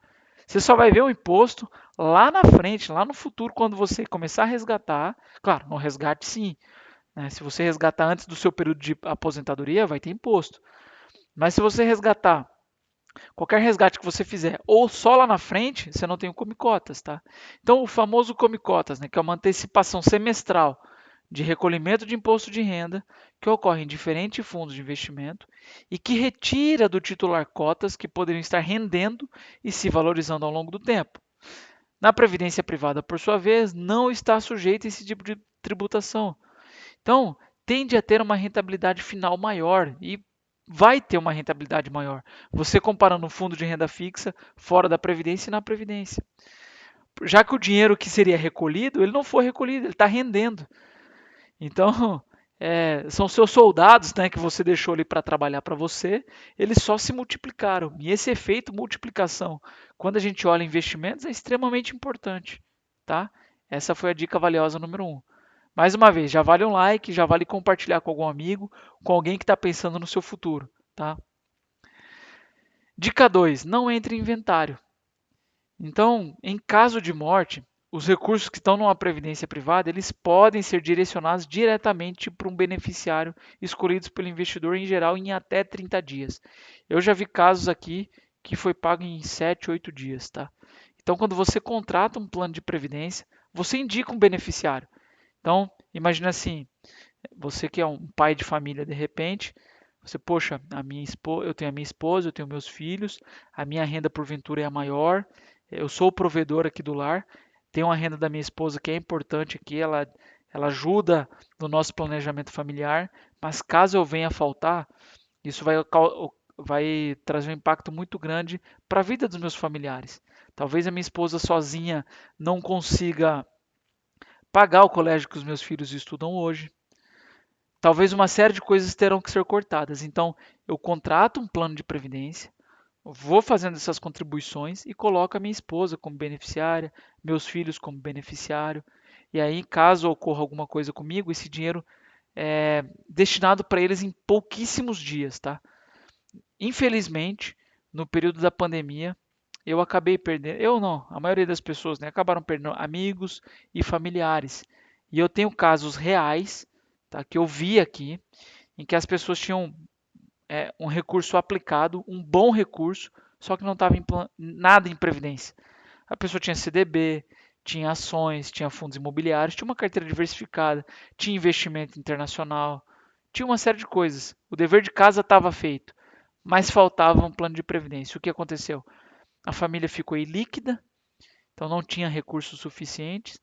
Você só vai ver o imposto lá na frente, lá no futuro, quando você começar a resgatar. Claro, no resgate sim. Né? Se você resgatar antes do seu período de aposentadoria, vai ter imposto. Mas se você resgatar qualquer resgate que você fizer ou só lá na frente, você não tem o come cotas, tá? Então, o famoso come cotas, né, que é uma antecipação semestral de recolhimento de imposto de renda que ocorre em diferentes fundos de investimento e que retira do titular cotas que poderiam estar rendendo e se valorizando ao longo do tempo. Na previdência privada, por sua vez, não está sujeita a esse tipo de tributação. Então, tende a ter uma rentabilidade final maior e vai ter uma rentabilidade maior. Você comparando um fundo de renda fixa fora da previdência e na previdência. Já que o dinheiro que seria recolhido, ele não foi recolhido, ele está rendendo. Então, são seus soldados, né, que você deixou ali para trabalhar para você, eles só se multiplicaram. E esse efeito multiplicação, quando a gente olha investimentos, é extremamente importante. Tá? Essa foi a dica valiosa número 1. Mais uma vez, já vale um like, já vale compartilhar com algum amigo, com alguém que está pensando no seu futuro. Tá? Dica 2, não entre em inventário. Então, em caso de morte, os recursos que estão numa previdência privada, eles podem ser direcionados diretamente para um beneficiário escolhido pelo investidor em geral em até 30 dias. Eu já vi casos aqui que foi pago em 7, 8 dias, tá? Então, quando você contrata um plano de previdência, você indica um beneficiário. Então, imagina assim, você que é um pai de família de repente, você, poxa, eu tenho a minha esposa, eu tenho meus filhos, a minha renda porventura é a maior, eu sou o provedor aqui do lar, tenho a renda da minha esposa que é importante aqui, ela ajuda no nosso planejamento familiar, mas caso eu venha a faltar, isso vai trazer um impacto muito grande para a vida dos meus familiares. Talvez a minha esposa sozinha não consiga pagar o colégio que os meus filhos estudam hoje. Talvez uma série de coisas terão que ser cortadas. Então, eu contrato um plano de previdência, vou fazendo essas contribuições e coloco a minha esposa como beneficiária, meus filhos como beneficiário. E aí, caso ocorra alguma coisa comigo, esse dinheiro é destinado para eles em pouquíssimos dias, tá? Infelizmente, no período da pandemia, eu acabei perdendo, eu não, a maioria das pessoas, né, acabaram perdendo amigos e familiares. E eu tenho casos reais, tá, que eu vi aqui, em que as pessoas tinham um recurso aplicado, um bom recurso, só que não estava nada em previdência. A pessoa tinha CDB, tinha ações, tinha fundos imobiliários, tinha uma carteira diversificada, tinha investimento internacional, tinha uma série de coisas. O dever de casa estava feito, mas faltava um plano de previdência. O que aconteceu? A família ficou ilíquida, então não tinha recursos suficientes,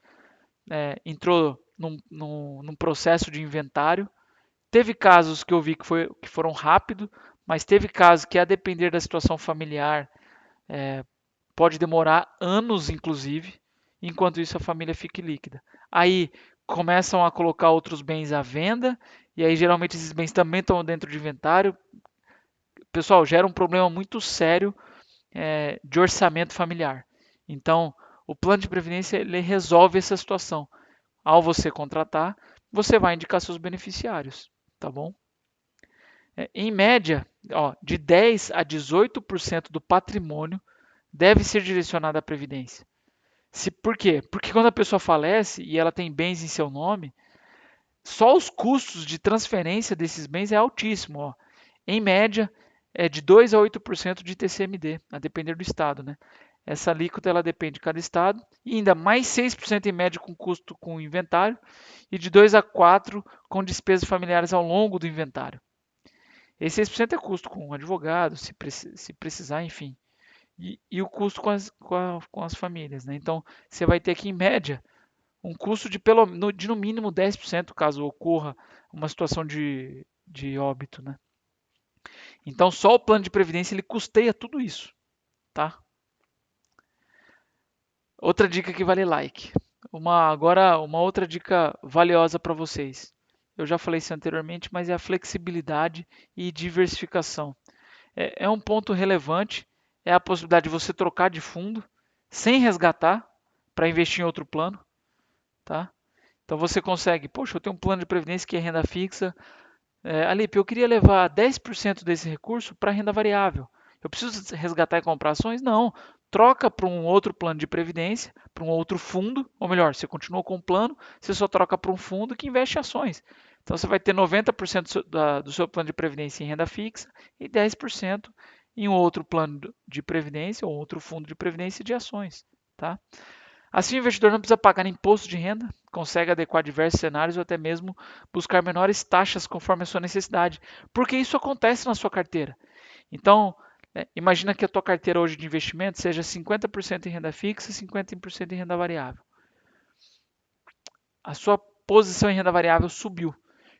entrou num processo de inventário. Teve casos que eu vi que foram rápido, mas teve casos que, a depender da situação familiar, pode demorar anos, inclusive, enquanto isso a família fica líquida. Aí começam a colocar outros bens à venda, e aí geralmente esses bens também estão dentro de inventário. Pessoal, gera um problema muito sério de orçamento familiar. Então, o plano de previdência ele resolve essa situação. Ao você contratar, você vai indicar seus beneficiários, tá bom? Em média, de 10 a 18% do patrimônio deve ser direcionado à previdência. Por quê? Porque quando a pessoa falece e ela tem bens em seu nome, só os custos de transferência desses bens é altíssimo. Em média, é de 2 a 8% de TCMD, a depender do estado. Né? Essa alíquota ela depende de cada estado, e ainda mais 6% em média com custo com inventário, e de 2 a 4% com despesas familiares ao longo do inventário. Esse 6% é custo com advogado, se precisar, enfim. E o custo com as famílias. Né? Então, você vai ter que, em média, um custo de no mínimo 10% caso ocorra uma situação de óbito, né? Então só o plano de previdência ele custeia tudo isso, tá? Outra dica que vale like. Agora uma outra dica valiosa para vocês. Eu já falei isso anteriormente, mas é a flexibilidade e diversificação. É um ponto relevante, é a possibilidade de você trocar de fundo sem resgatar para investir em outro plano, tá? Então você consegue, poxa, eu tenho um plano de previdência que é renda fixa. Alipe, eu queria levar 10% desse recurso para renda variável. Eu preciso resgatar e comprar ações? Não. Troca para um outro plano de previdência, para um outro fundo, ou melhor, você continua com o plano, você só troca para um fundo que investe em ações. Então você vai ter 90% do seu plano de previdência em renda fixa e 10% em um outro plano de previdência ou outro fundo de previdência de ações. Tá? Assim, o investidor não precisa pagar imposto de renda, consegue adequar diversos cenários ou até mesmo buscar menores taxas conforme a sua necessidade, porque isso acontece na sua carteira. Então, imagina que a tua carteira hoje de investimento seja 50% em renda fixa e 50% em renda variável. A sua posição em renda variável subiu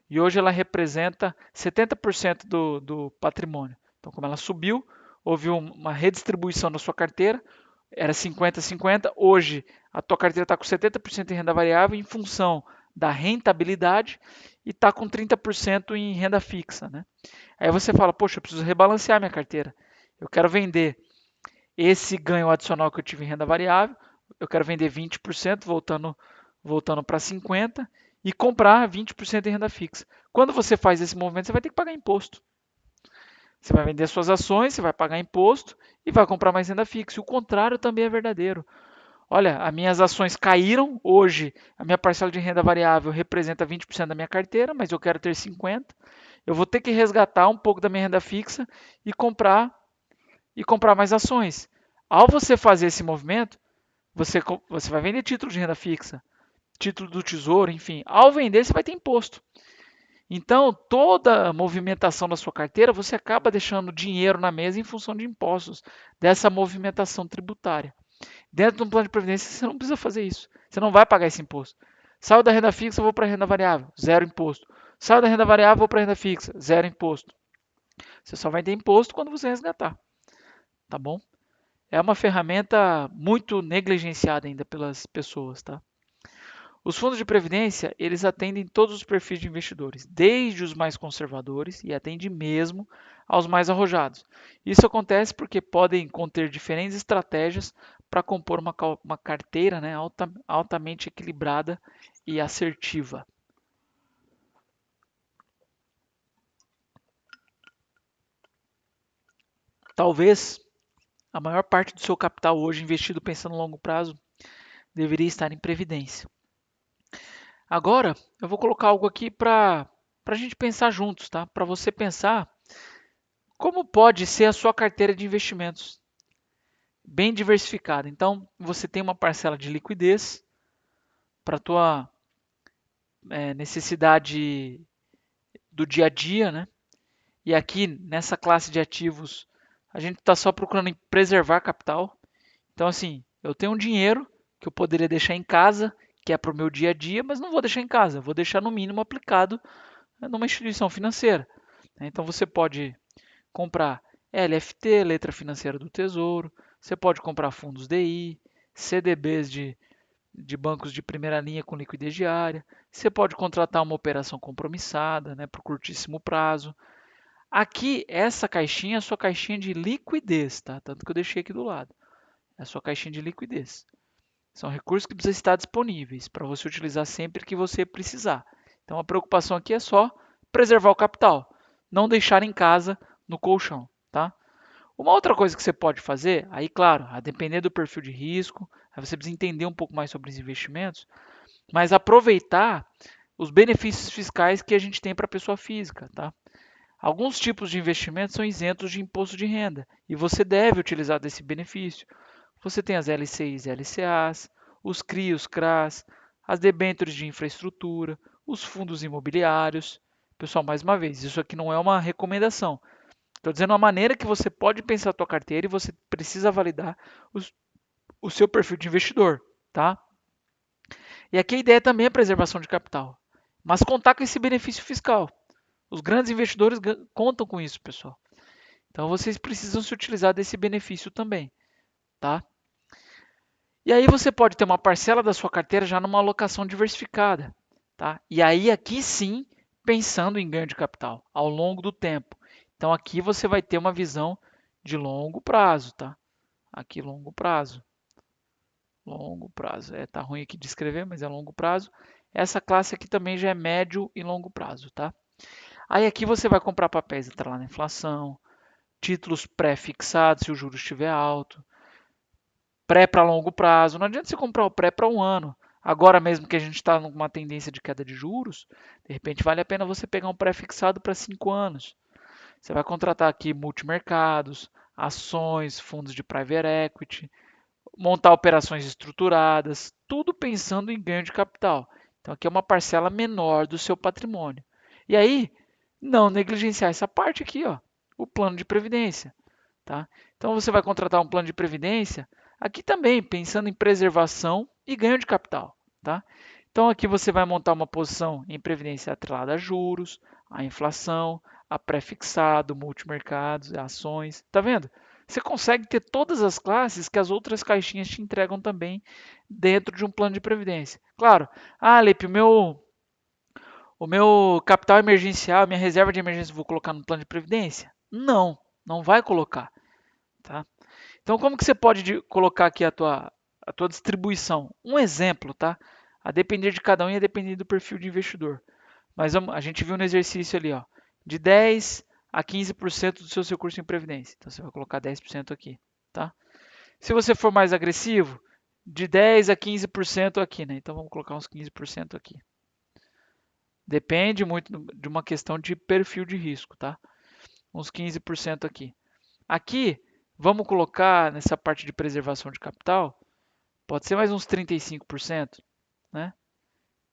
e hoje ela representa 70% do patrimônio. Então, como ela subiu, houve uma redistribuição da sua carteira, era 50-50, hoje a tua carteira está com 70% em renda variável em função da rentabilidade e está com 30% em renda fixa. Né? Aí você fala, poxa, eu preciso rebalancear minha carteira. Eu quero vender esse ganho adicional que eu tive em renda variável, eu quero vender 20%, voltando para 50%, e comprar 20% em renda fixa. Quando você faz esse movimento, você vai ter que pagar imposto. Você vai vender suas ações, você vai pagar imposto e vai comprar mais renda fixa. E o contrário também é verdadeiro. Olha, as minhas ações caíram, hoje a minha parcela de renda variável representa 20% da minha carteira, mas eu quero ter 50%. Eu vou ter que resgatar um pouco da minha renda fixa e comprar mais ações. Ao você fazer esse movimento, você vai vender título de renda fixa, título do tesouro, enfim. Ao vender, você vai ter imposto. Então, toda a movimentação da sua carteira, você acaba deixando dinheiro na mesa em função de impostos, dessa movimentação tributária. Dentro de um plano de previdência, você não precisa fazer isso. Você não vai pagar esse imposto. Saio da renda fixa, vou para a renda variável, zero imposto. Saio da renda variável, vou para a renda fixa, zero imposto. Você só vai ter imposto quando você resgatar, tá bom? É uma ferramenta muito negligenciada ainda pelas pessoas, tá? Os fundos de previdência, eles atendem todos os perfis de investidores, desde os mais conservadores e atende mesmo aos mais arrojados. Isso acontece porque podem conter diferentes estratégias para compor uma carteira, né, altamente equilibrada e assertiva. Talvez a maior parte do seu capital hoje investido pensando no longo prazo deveria estar em previdência. Agora, eu vou colocar algo aqui para a gente pensar juntos, tá? Para você pensar como pode ser a sua carteira de investimentos bem diversificada. Então, você tem uma parcela de liquidez para a tua necessidade do dia a dia, né? E aqui nessa classe de ativos, a gente está só procurando em preservar capital. Então, assim, eu tenho um dinheiro que eu poderia deixar em casa, que é para o meu dia a dia, mas não vou deixar em casa, vou deixar no mínimo aplicado numa instituição financeira. Então, você pode comprar LFT, letra financeira do Tesouro, você pode comprar fundos DI, CDBs de bancos de primeira linha com liquidez diária, você pode contratar uma operação compromissada, né, por curtíssimo prazo. Aqui, essa caixinha é a sua caixinha de liquidez, tá? Tanto que eu deixei aqui do lado. É a sua caixinha de liquidez. São recursos que precisam estar disponíveis para você utilizar sempre que você precisar. Então a preocupação aqui é só preservar o capital, não deixar em casa no colchão, tá? Uma outra coisa que você pode fazer, aí claro, a depender do perfil de risco, aí você precisa entender um pouco mais sobre os investimentos, mas aproveitar os benefícios fiscais que a gente tem para a pessoa física, tá? Alguns tipos de investimentos são isentos de imposto de renda e você deve utilizar desse benefício. Você tem as LCIs e LCAs, os CRI, os CRAs, as debêntures de infraestrutura, os fundos imobiliários. Pessoal, mais uma vez, isso aqui não é uma recomendação. Estou dizendo uma maneira que você pode pensar a tua carteira e você precisa validar o seu perfil de investidor, tá? E aqui a ideia também é preservação de capital, mas contar com esse benefício fiscal. Os grandes investidores contam com isso, pessoal. Então vocês precisam se utilizar desse benefício também, tá? E aí você pode ter uma parcela da sua carteira já numa alocação diversificada, tá? E aí aqui sim, pensando em ganho de capital ao longo do tempo. Então aqui você vai ter uma visão de longo prazo, tá? Aqui longo prazo. Longo prazo. Tá ruim aqui de escrever, mas é longo prazo. Essa classe aqui também já é médio e longo prazo, tá? Aí aqui você vai comprar papéis atrelados na inflação, títulos pré-fixados se o juros estiver alto, pré para longo prazo. Não adianta você comprar o pré para um ano. Agora mesmo que a gente está numa tendência de queda de juros, de repente vale a pena você pegar um pré-fixado para 5 anos. Você vai contratar aqui multimercados, ações, fundos de private equity, montar operações estruturadas, tudo pensando em ganho de capital. Então aqui é uma parcela menor do seu patrimônio. E aí, não negligenciar essa parte aqui, ó, o plano de previdência, tá? Então você vai contratar um plano de previdência, aqui também pensando em preservação e ganho de capital, tá? Então aqui você vai montar uma posição em previdência atrelada a juros, a inflação, a pré-fixado, multimercados, ações, tá vendo? Você consegue ter todas as classes que as outras caixinhas te entregam também dentro de um plano de previdência. Claro, Lepe, o meu capital emergencial, minha reserva de emergência, vou colocar no plano de previdência? Não, não vai colocar, tá? Então, como que você pode colocar aqui a tua distribuição? Um exemplo, tá? A depender de cada um e a depender do perfil de investidor. Mas a gente viu no exercício ali, ó, de 10 a 15% do seu recurso em previdência. Então, você vai colocar 10% aqui, tá? Se você for mais agressivo, de 10 a 15% aqui, né? Então, vamos colocar uns 15% aqui. Depende muito de uma questão de perfil de risco, tá? Uns 15% aqui. Aqui, vamos colocar nessa parte de preservação de capital, pode ser mais uns 35%, né?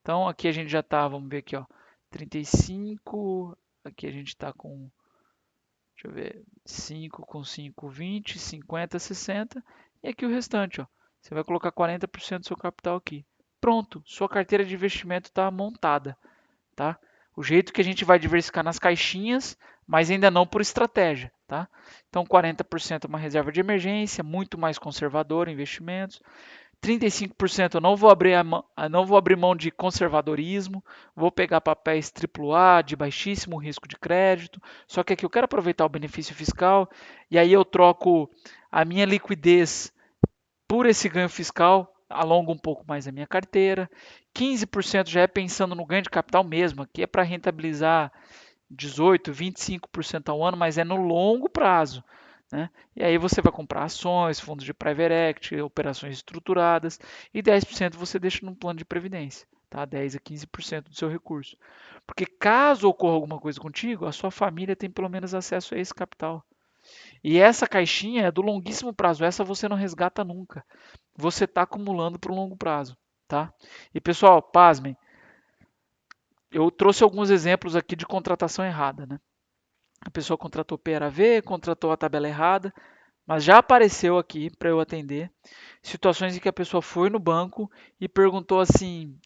Então, aqui a gente já está, vamos ver aqui, ó, 35, aqui a gente está com, deixa eu ver, 5 com 5, 20, 50, 60, e aqui o restante, ó, você vai colocar 40% do seu capital aqui. Pronto, sua carteira de investimento está montada, tá? O jeito que a gente vai diversificar nas caixinhas, mas ainda não por estratégia, tá? Então 40% é uma reserva de emergência, muito mais conservador em investimentos. 35% eu não vou abrir mão de conservadorismo, vou pegar papéis AAA de baixíssimo risco de crédito, só que aqui eu quero aproveitar o benefício fiscal e aí eu troco a minha liquidez por esse ganho fiscal, alongo um pouco mais a minha carteira. 15% já é pensando no ganho de capital mesmo, aqui é para rentabilizar 18, 25% ao ano, mas é no longo prazo, né? E aí você vai comprar ações, fundos de private equity, operações estruturadas e 10% você deixa num plano de previdência, tá? 10 a 15% do seu recurso. Porque caso ocorra alguma coisa contigo, a sua família tem pelo menos acesso a esse capital. E essa caixinha é do longuíssimo prazo, essa você não resgata nunca. Você está acumulando para o longo prazo, tá? E pessoal, pasmem, eu trouxe alguns exemplos aqui de contratação errada, né? A pessoa contratou PRAV, contratou a tabela errada, mas já apareceu aqui para eu atender situações em que a pessoa foi no banco e perguntou assim,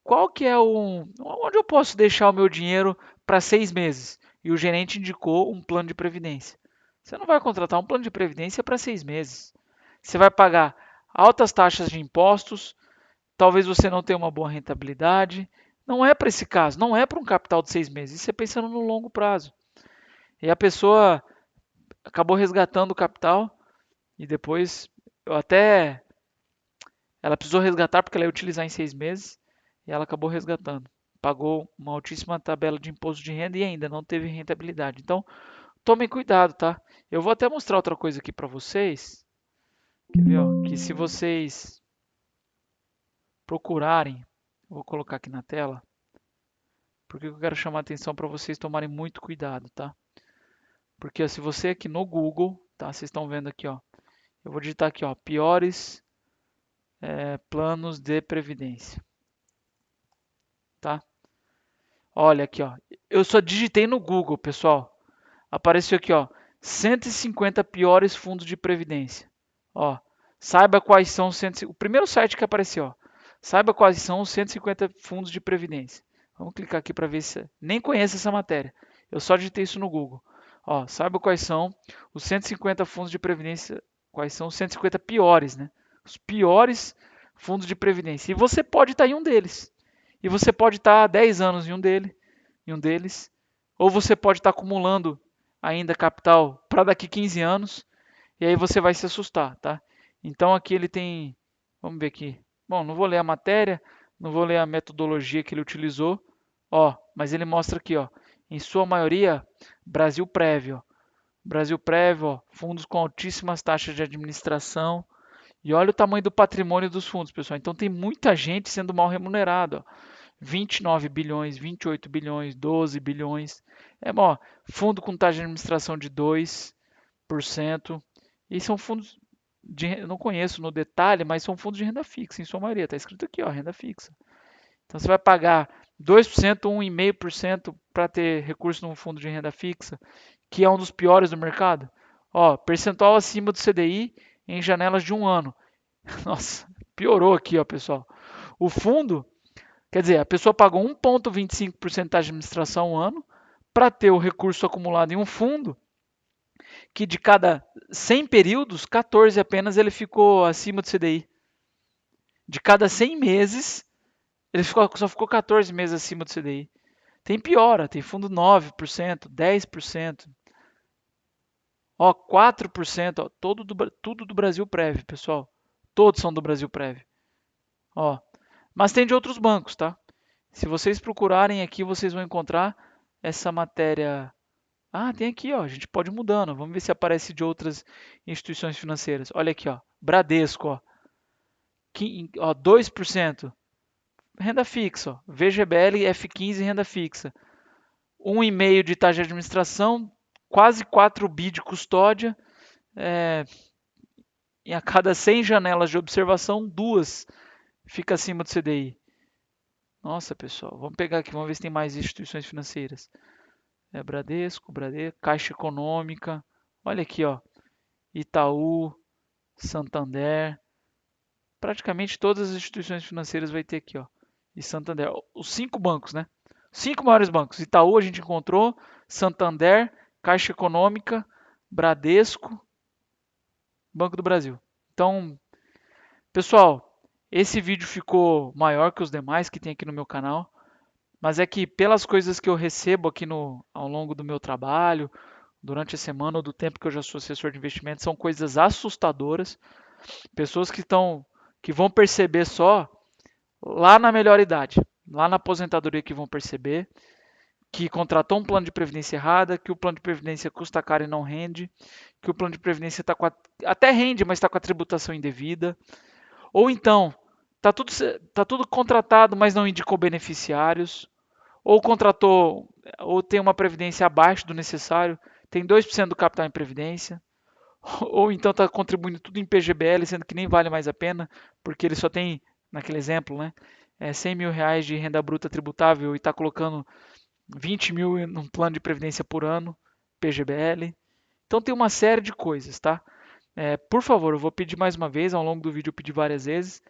qual que é onde eu posso deixar o meu dinheiro para 6 meses? E o gerente indicou um plano de previdência. Você não vai contratar um plano de previdência para 6 meses. Você vai pagar altas taxas de impostos, talvez você não tenha uma boa rentabilidade. Não é para esse caso, não é para um capital de 6 meses. Isso é pensando no longo prazo. E a pessoa acabou resgatando o capital e depois eu até ela precisou resgatar porque ela ia utilizar em 6 meses e ela acabou resgatando. Pagou uma altíssima tabela de imposto de renda e ainda não teve rentabilidade. Então, tomem cuidado, tá? Eu vou até mostrar outra coisa aqui para vocês. Quer ver, ó? Que se vocês procurarem, vou colocar aqui na tela, porque eu quero chamar a atenção para vocês tomarem muito cuidado, tá? Porque ó, se você aqui no Google, tá? Vocês estão vendo aqui, ó. Eu vou digitar aqui, ó, piores planos de previdência, tá? Olha aqui, ó. Eu só digitei no Google, pessoal. Apareceu aqui, ó, 150 piores fundos de previdência. Ó, saiba quais são os 150. O primeiro site que apareceu, ó, Saiba quais são os 150 fundos de previdência. Vamos clicar aqui para ver se... Nem conheço essa matéria. Eu só digitei isso no Google. Ó, saiba quais são os 150 fundos de previdência, quais são os 150 piores, né? Os piores fundos de previdência. E você pode estar em um deles. E você pode estar há 10 anos em um deles. Ou você pode estar acumulando ainda capital para daqui 15 anos. E aí você vai se assustar, tá? Então aqui ele tem, vamos ver aqui. Bom, não vou ler a matéria, não vou ler a metodologia que ele utilizou, ó, mas ele mostra aqui, ó, em sua maioria, Brasil Prévio, ó. Brasil Prévio, ó, fundos com altíssimas taxas de administração. E olha o tamanho do patrimônio dos fundos, pessoal. Então tem muita gente sendo mal remunerada, ó. 29 bilhões, 28 bilhões, 12 bilhões. É bom, fundo com taxa de administração de 2%. E são fundos eu não conheço no detalhe, mas são fundos de renda fixa, em sua maioria. Está escrito aqui, ó, renda fixa. Então você vai pagar 2%, 1,5% para ter recurso num fundo de renda fixa, que é um dos piores do mercado. Ó, percentual acima do CDI em janelas de um ano. Nossa, piorou aqui, ó, pessoal. O fundo, quer dizer, a pessoa pagou 1,25% de administração ao ano para ter o recurso acumulado em um fundo que de cada 100 períodos, 14 apenas ele ficou acima do CDI. De cada 100 meses, só ficou 14 meses acima do CDI. Tem piora, tem fundo 9%, 10%, ó, 4%, ó, tudo do Brasil Prévio, pessoal. Todos são do Brasil Prévio. Ó, mas tem de outros bancos, tá? Se vocês procurarem aqui, vocês vão encontrar essa matéria. Ah, tem aqui, ó. A gente pode ir mudando. Vamos ver se aparece de outras instituições financeiras. Olha aqui, ó. Bradesco, ó. 2%. Renda fixa, ó. VGBL F15 renda fixa. 1,5 de taxa de administração, quase 4 bi de custódia. E a cada 100 janelas de observação, 2 fica acima do CDI. Nossa, pessoal. Vamos pegar aqui, vamos ver se tem mais instituições financeiras. Bradesco, Caixa Econômica. Olha aqui, ó. Itaú, Santander. Praticamente todas as instituições financeiras vai ter aqui, ó. E Santander. Os 5 bancos, né? 5 maiores bancos. Itaú a gente encontrou, Santander, Caixa Econômica, Bradesco, Banco do Brasil. Então, pessoal, esse vídeo ficou maior que os demais que tem aqui no meu canal. Mas é que pelas coisas que eu recebo aqui ao longo do meu trabalho, durante a semana ou do tempo que eu já sou assessor de investimento, são coisas assustadoras. Pessoas que vão perceber só lá na melhor idade, lá na aposentadoria que vão perceber que contratou um plano de previdência errada, que o plano de previdência custa caro e não rende, que o plano de previdência até rende, mas está com a tributação indevida. Ou então, tá tudo contratado, mas não indicou beneficiários. Ou contratou, ou tem uma previdência abaixo do necessário, tem 2% do capital em previdência. Ou então está contribuindo tudo em PGBL, sendo que nem vale mais a pena, porque ele só tem, naquele exemplo, né, 100 mil reais de renda bruta tributável e está colocando 20 mil num plano de previdência por ano, PGBL. Então tem uma série de coisas, tá? Por favor, eu vou pedir mais uma vez, ao longo do vídeo eu pedi várias vezes,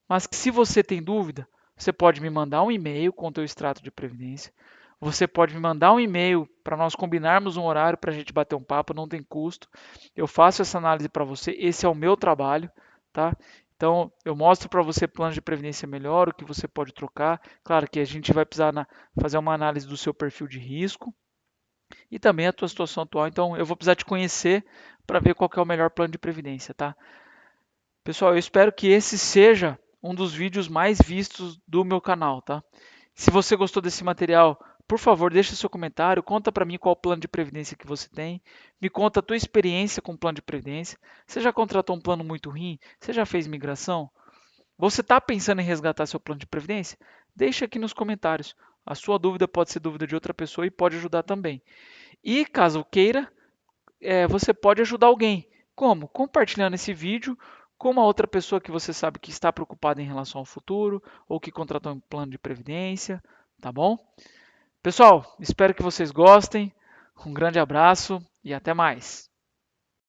mas que se você tem dúvida, você pode me mandar um e-mail com o teu extrato de previdência. Você pode me mandar um e-mail para nós combinarmos um horário para a gente bater um papo, não tem custo. Eu faço essa análise para você, esse é o meu trabalho, tá? Então, eu mostro para você plano de previdência melhor, o que você pode trocar. Claro que a gente vai precisar fazer uma análise do seu perfil de risco e também a tua situação atual. Então, eu vou precisar te conhecer para ver qual que é o melhor plano de previdência, tá? Pessoal, eu espero que esse seja um dos vídeos mais vistos do meu canal, tá? Se você gostou desse material, por favor, deixe seu comentário, conta para mim qual plano de previdência que você tem, me conta a tua experiência com o plano de previdência. Você já contratou um plano muito ruim? Você já fez migração? Você está pensando em resgatar seu plano de previdência? Deixe aqui nos comentários. A sua dúvida pode ser dúvida de outra pessoa e pode ajudar também. E caso queira, você pode ajudar alguém. Como? Compartilhando esse vídeo com uma outra pessoa que você sabe que está preocupada em relação ao futuro ou que contratou um plano de previdência, tá bom? Pessoal, espero que vocês gostem. Um grande abraço e até mais.